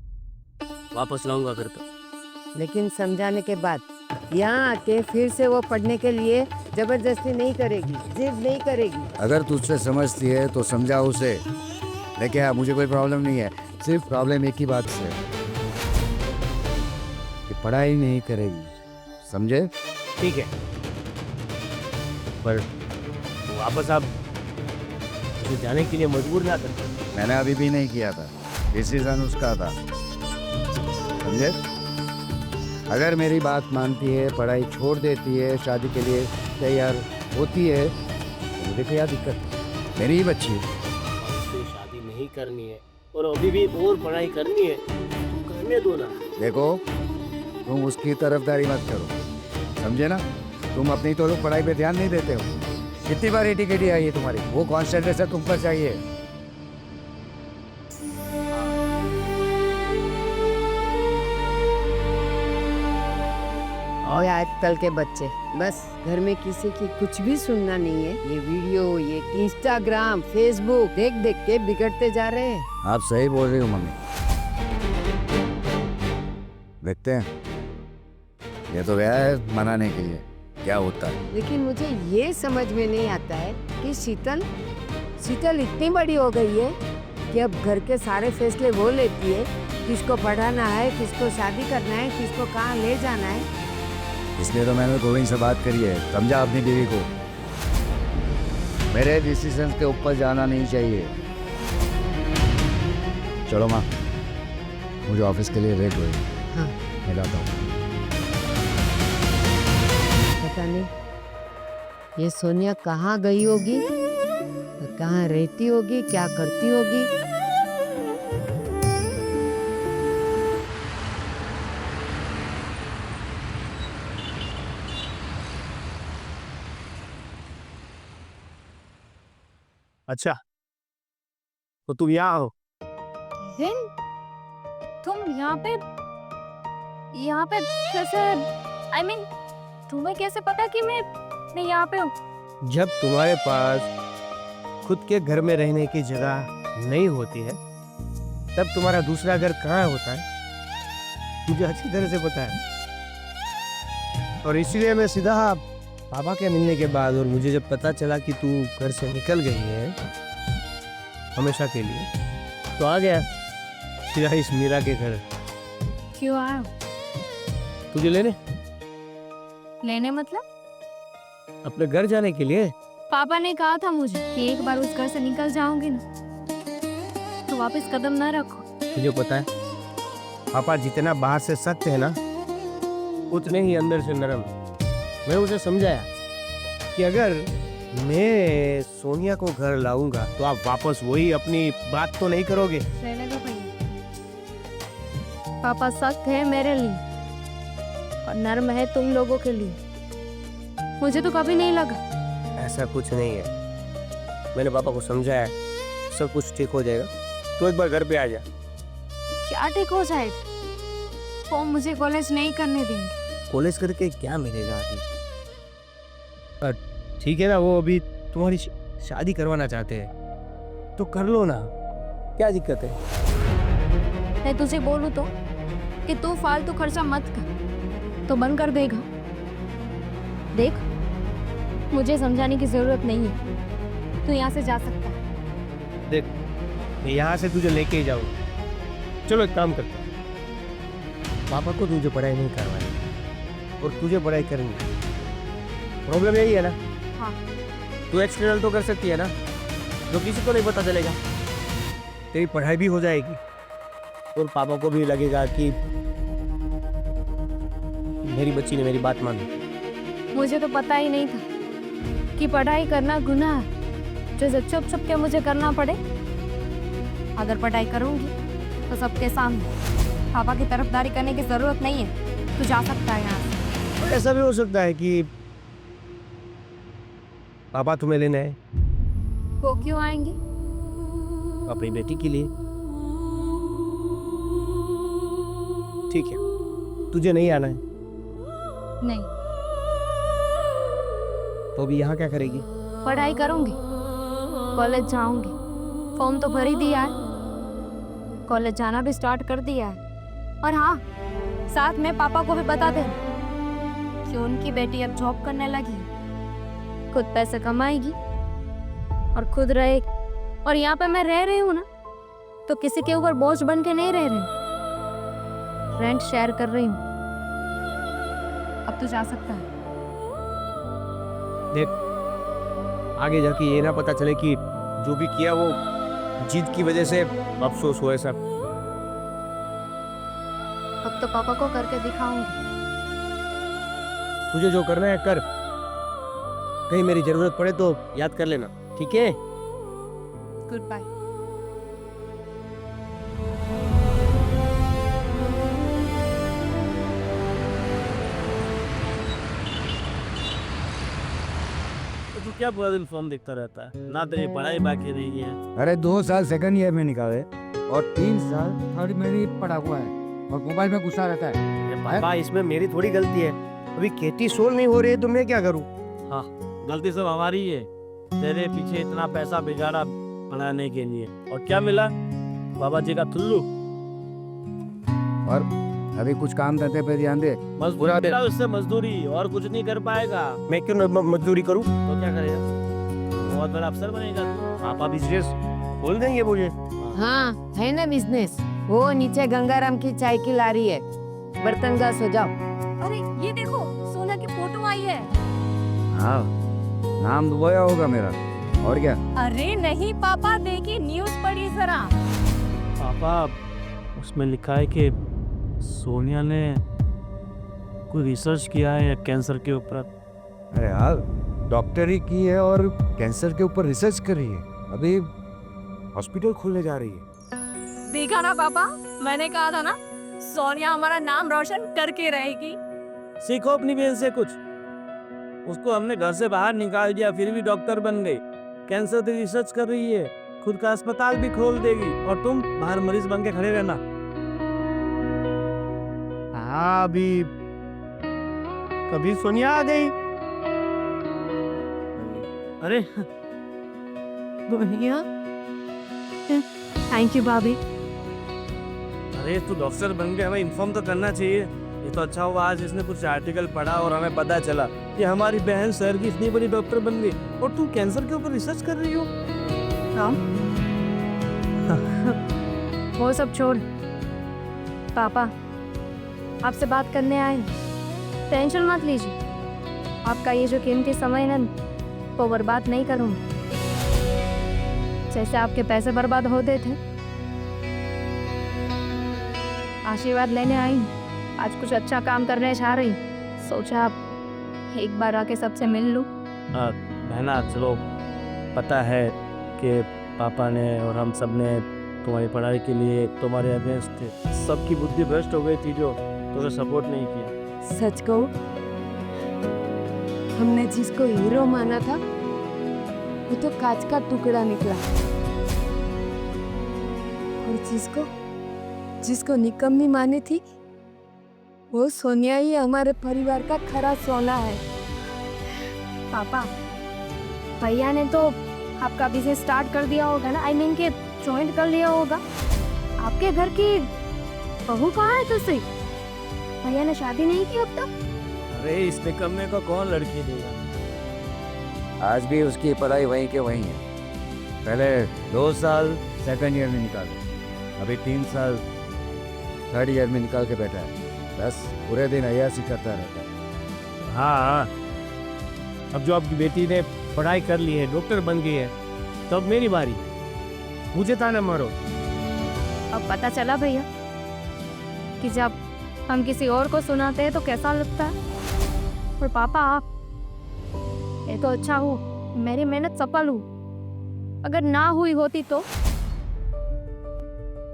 वापस लाऊंगा फिर तो। लेकिन समझाने के बाद यहाँ आके फिर से वो पढ़ने के लिए जबरदस्ती नहीं करेगी, जिद नहीं करेगी। अगर तुझसे समझती है तो समझा उसे, लेकिन हाँ मुझे कोई प्रॉब्लम नहीं है। सिर्फ प्रॉब्लम एक ही बात से, कि पढ़ाई नहीं करेगी, समझे? ठीक है, पर वापस आप मुझे जाने के लिए मजबूर ना कर। मैंने अभी भी नहीं किया था, डिसीजन उसका था, समझे? अगर मेरी बात मानती है, पढ़ाई छोड़ देती है, शादी के लिए तैयार होती है, तो मुझे क्या दिक्कत? मेरी ही बच्ची है। उससे शादी नहीं करनी है और अभी भी और पढ़ाई करनी है तो करने दो ना। देखो, तुम उसकी तरफदारी मत करो, समझे ना? तुम अपनी तो पढ़ाई पे ध्यान नहीं देते हो। कितनी बार टिकट आई है तुम्हारी, वो कॉन्सेंट्रेशन तुम पर चाहिए। और आजकल के बच्चे बस घर में किसी की कुछ भी सुनना नहीं है। ये वीडियो, ये इंस्टाग्राम, फेसबुक देख देख के बिगड़ते जा रहे हैं। आप सही बोल रही हो मम्मी। देखते हैं, ये तो गया है मनाने के लिए, क्या होता है। लेकिन मुझे ये समझ में नहीं आता है कि शीतल इतनी बड़ी हो गई है कि अब घर के सारे फैसले वो लेती है। किसको पढ़ाना है, किसको शादी करना है, किसको कहाँ ले जाना है। इसलिए तो मैंने गोविंद से बात करी है, समझा अपनी बीवी को। मेरे डिसीजन के ऊपर जाना नहीं चाहिए। चलो माँ, मुझे ऑफिस के लिए लेट हुई। हाँ। मैं जाता हूँ। पता नहीं ये सोनिया कहाँ गई होगी, कहाँ रहती होगी, क्या करती होगी। अच्छा, तो तुम यहाँ हो? दिन तुम यहाँ पे कैसे? I mean, तुम्हें कैसे पता कि मैं यहाँ पे हूँ? जब तुम्हारे पास खुद के घर में रहने की जगह नहीं होती है, तब तुम्हारा दूसरा घर कहाँ होता है, मुझे अच्छी तरह से पता है। और इसीलिए मैं सीधा पापा के मिलने के बाद, और मुझे जब पता चला कि तू घर से निकल गई है हमेशा के लिए, तो आ गया सीधा इस मीरा के घर क्यों आया हो? तुझे लेने मतलब? अपने घर जाने के लिए। पापा ने कहा था मुझे कि एक बार उस घर से निकल जाओगे ना तो वापस कदम ना रखो। तुझे पता है पापा जितना बाहर से सख्त है ना, उतने ही अंदर से नरम है। मैं उसे समझाया कि अगर मैं सोनिया को घर लाऊंगा तो आप वापस वही अपनी बात तो नहीं करोगे। रहने दो भैया, पापा सख्त है मेरे लिए और नर्म है तुम लोगों के लिए। मुझे तो कभी नहीं लगा। ऐसा कुछ नहीं है, मैंने पापा को समझाया, सब कुछ ठीक हो जाएगा। तो एक बार घर पे आ जा। क्या ठीक हो जाएगा? वो मुझे कॉलेज नहीं करने देंगे। कॉलेज करके क्या मिलेगा अभी? ठीक है ना, वो अभी तुम्हारी शादी करवाना चाहते हैं तो कर लो ना, क्या दिक्कत है? मैं तुझे बोलूं तो कि तू फालतू खर्चा मत कर तो बंद कर देगा। देख, मुझे समझाने की जरूरत नहीं है, तू यहाँ से जा सकता है। देख, मैं यहाँ से तुझे लेके ही जाऊंगा। चलो एक काम करते हैं, पापा को तुझे पढ़ाई नहीं करवानी और तुझे पढ़ाई करनी। प्रॉब्लम यही है ना? हाँ। तू एक्सटर्नल तो कर सकती है ना, जो किसी को नहीं पता चलेगा। तेरी पढ़ाई भी हो जाएगी और पापा को भी लगेगा कि मेरी बच्ची ने मेरी बात मानी। मुझे तो पता ही नहीं था कि पढ़ाई करना गुनाह है, जो चुप छुप के मुझे करना पड़े। अगर पढ़ाई करूंगी तो सबके सामने। पापा की तरफदारी करने की जरूरत नहीं है, तू जा सकता है यहाँ से। और ऐसा भी हो सकता है कि पापा तुम्हें लेने आए वो क्यों आएंगे? अपनी बेटी के लिए। ठीक है, तुझे नहीं आना है नहीं, तो अभी यहाँ क्या करेगी? पढ़ाई करूंगी, कॉलेज जाऊंगी, फॉर्म तो भर ही दिया है, कॉलेज जाना भी स्टार्ट कर दिया है। और हाँ, साथ में पापा को भी बता दे कि उनकी बेटी अब जॉब करने लगी है, खुद पैसे कमाएगी और खुद रहेगी। और यहाँ पे मैं रह रही हूँ ना, तो किसी के ऊपर बोझ बन के नहीं रह रही, रेंट शेयर कर रही हूँ। अब तो जा सकता है। देख, आगे जाके ये ना पता चले कि जो भी किया वो जीत की वजह से अफसोस हुआ है सब। अब तो पापा को करके दिखाऊंगी। तुझे जो करना है कर, कहीं मेरी जरूरत पड़े तो याद कर लेना, ठीक है? Good bye. तो तू क्या पूरा दिन फोन देखता रहता है? ना तेरी पढ़ाई बाकी रही है। अरे 2 साल सेकंड ईयर में निकाले और 3 साल थर्ड में ही पढ़ा हुआ है और मोबाइल में घुसा रहता है। पापा, इसमें मेरी थोड़ी गलती है। अभी खेती सोल नहीं हो रही है तो मैं क्या करूं? हाँ, गलती सब हमारी है। तेरे पीछे इतना पैसा बिगाड़ा पढ़ाने के लिए, और क्या मिला? बाबा जी का ठुल्लू। और अभी कुछ काम धंधे पे ध्यान दे। मजदूरी मिला उससे, मजदूरी, और कुछ नहीं कर पाएगा। मैं क्यों मजदूरी करूं? तो क्या करेगा? बहुत बड़ा अफसर बनेगा तू। पापा बिजनेस खोल देंगे मुझे। हाँ, है ना बिजनेस। वो नीचे गंगाराम की चाय की लारी है, बर्तन घास हो जाओ। अरे ये देखो, सोना की फोटो आई है। हाँ, नाम दुबोया होगा मेरा, और क्या? अरे नहीं पापा, देखिए न्यूज़ पढ़ी जरा। पापा, उसमें लिखा है कि सोनिया ने कोई रिसर्च किया है कैंसर के ऊपर। अरे यार, डॉक्टरी की है और कैंसर के ऊपर रिसर्च कर रही है। अभी हॉस्पिटल खोलने जा रही है। देखा ना पापा, मैंने कहा था ना, सोनिया हमारा नाम रोशन करके रहेगी। सीखो अपनी बहन से कुछ। उसको हमने घर से बाहर निकाल दिया, फिर भी डॉक्टर बन गई। कैंसर की रिसर्च कर रही है, खुद का अस्पताल भी खोल देगी, और तुम बाहर मरीज बन के खड़े रहना। हाँ, अभी कभी सोनिया आ गई। अरे भैया, थैंक यू भाभी। अरे तू डॉक्टर बन के हमें इन्फॉर्म तो करना चाहिए। ये तो अच्छा हुआ आज इसने कुछ आर्टिकल पढ़ा और हमें पता चला कि हमारी बहन शहर की इतनी बड़ी डॉक्टर बन गई, और तू कैंसर के ऊपर रिसर्च कर रही हो। वो सब छोड़, पापा आपसे बात करने आए। टेंशन मत लीजिए, आपका ये जो कीमती समय है ना, वो बर्बाद नहीं करूँगी। जैसे आपके पैसे बर्बाद होते थे, आशीर्वाद लेने आई। आज कुछ अच्छा काम करने जा रही, सोचा आप एक बार आके सबसे मिल लूं। बहना, चलो, पता है कि पापा ने और हम सब ने तुम्हारी पढ़ाई के लिए तुम्हारे अगेंस्ट थे। सबकी बुद्धि भ्रष्ट हो गई थी जो तुम्हें सपोर्ट नहीं किया। सच कहूं, हमने जिसको हीरो माना था वो तो कांच का टुकड़ा निकला, और जिसको निकम्मी मानी थी वो सोनिया ही हमारे परिवार का खरा सोना है। पापा, भैया ने तो आपका बिजनेस स्टार्ट कर दिया होगा ना, आई मीन के ज्वाइन कर लिया होगा। आपके घर की बहू कहाँ है तुझसे? भैया ने शादी नहीं की अब तक? अरे इस निकम्मे को कौन लड़की देगा? आज भी उसकी पढ़ाई वहीं के वहीं है। पहले 2 साल सेकंड ईयर में निकाले, अभी 3 साल थर्ड ईयर में निकाल के बैठा है। बस पूरे दिन अय्यासी करता रहता है। हाँ, अब जो आपकी बेटी ने पढ़ाई कर ली है, डॉक्टर बन गई है, तब मेरी बारी। मुझे ताना मारो। अब पता चला भैया कि जब हम किसी और को सुनाते हैं तो कैसा लगता है। और पापा, आप ये तो अच्छा हो, मेरी मेहनत सफल हुई। अगर ना हुई होती तो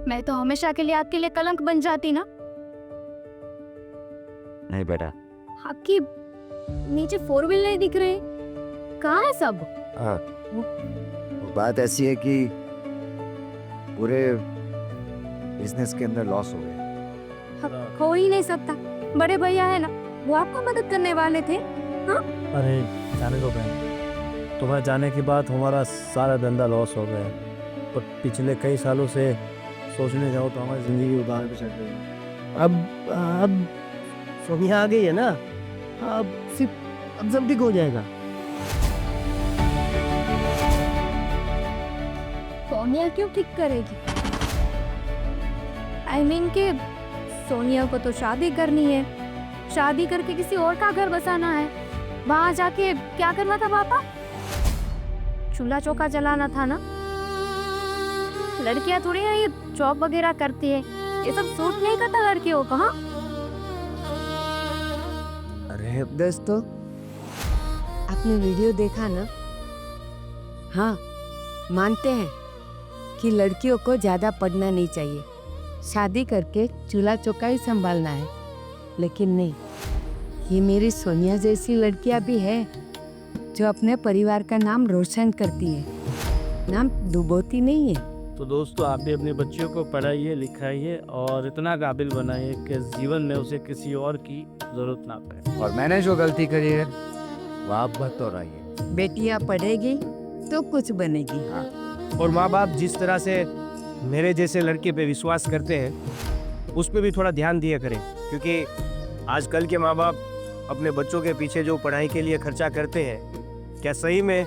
मैं तो हमेशा के लिए आपके लिए कलंक बन जाती ना। नहीं बेटा, आपकी नीचे 4 व्हील नहीं दिख रहे, कहाँ है सब? वो बात ऐसी है कि पूरे बिजनेस के अंदर लॉस हो गए। हो ही नहीं सकता, बड़े भैया है ना, वो आपको मदद करने वाले थे। अरे जाने दो बहन, तुम्हारे जाने के बाद हमारा सारा धंधा लॉस हो गया। पर पिछले कई सालों से सोचने जाओ तो हमारी ज़िंदगी उदाहरण पे चल रही है। अब सोनिया आ गई है ना, अब सब ठीक हो जाएगा। सोनिया क्यों ठीक करेगी? आई मीन कि सोनिया को तो शादी करनी है, शादी करके किसी और का घर बसाना है। वहां जाके क्या करना था पापा? चूल्हा चौका जलाना था ना। लड़कियां थोड़ी ना ये जॉब वगैरह करती है, ये सब सूट नहीं करता लड़कियों को। हाँ अरे दोस्तों, आपने वीडियो देखा ना? हाँ, मानते हैं कि लड़कियों को ज़्यादा पढ़ना नहीं चाहिए, शादी करके चूल्हा चौका ही संभालना है। लेकिन नहीं, ये मेरी सोनिया जैसी लड़कियां भी है जो अपने परिवार का नाम रोशन करती है, नाम डुबोती नहीं है। तो दोस्तों, आप भी अपने बच्चों को पढ़ाइए, लिखाइए और इतना काबिल बनाइए कि जीवन में उसे किसी और की ज़रूरत ना पड़े। और मैंने जो गलती करी है वो आप मत दोहराइए। बेटियां पढ़ेगी तो कुछ बनेगी। और माँ बाप जिस तरह से मेरे जैसे लड़के पे विश्वास करते हैं, उस पर भी थोड़ा ध्यान दिया करें, क्योंकि आजकल के माँ बाप अपने बच्चों के पीछे जो पढ़ाई के लिए खर्चा करते हैं, क्या सही में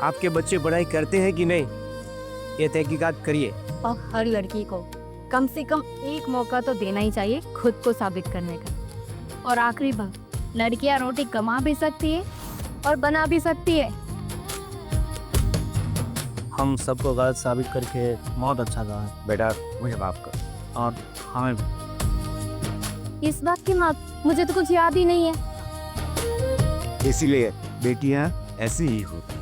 आपके बच्चे पढ़ाई करते हैं कि नहीं, ये तहकीकात करिए। और हर लड़की को कम से कम एक मौका तो देना ही चाहिए खुद को साबित करने का। और आखिरी बात, लड़कियां रोटी कमा भी सकती है और बना भी सकती है। हम सबको गलत साबित करके बहुत अच्छा कहा बेटा मुझे माफ कर। और हमें भी। इस बात की बात मुझे तो कुछ याद ही नहीं है। इसीलिए बेटियां ऐसी ही होती।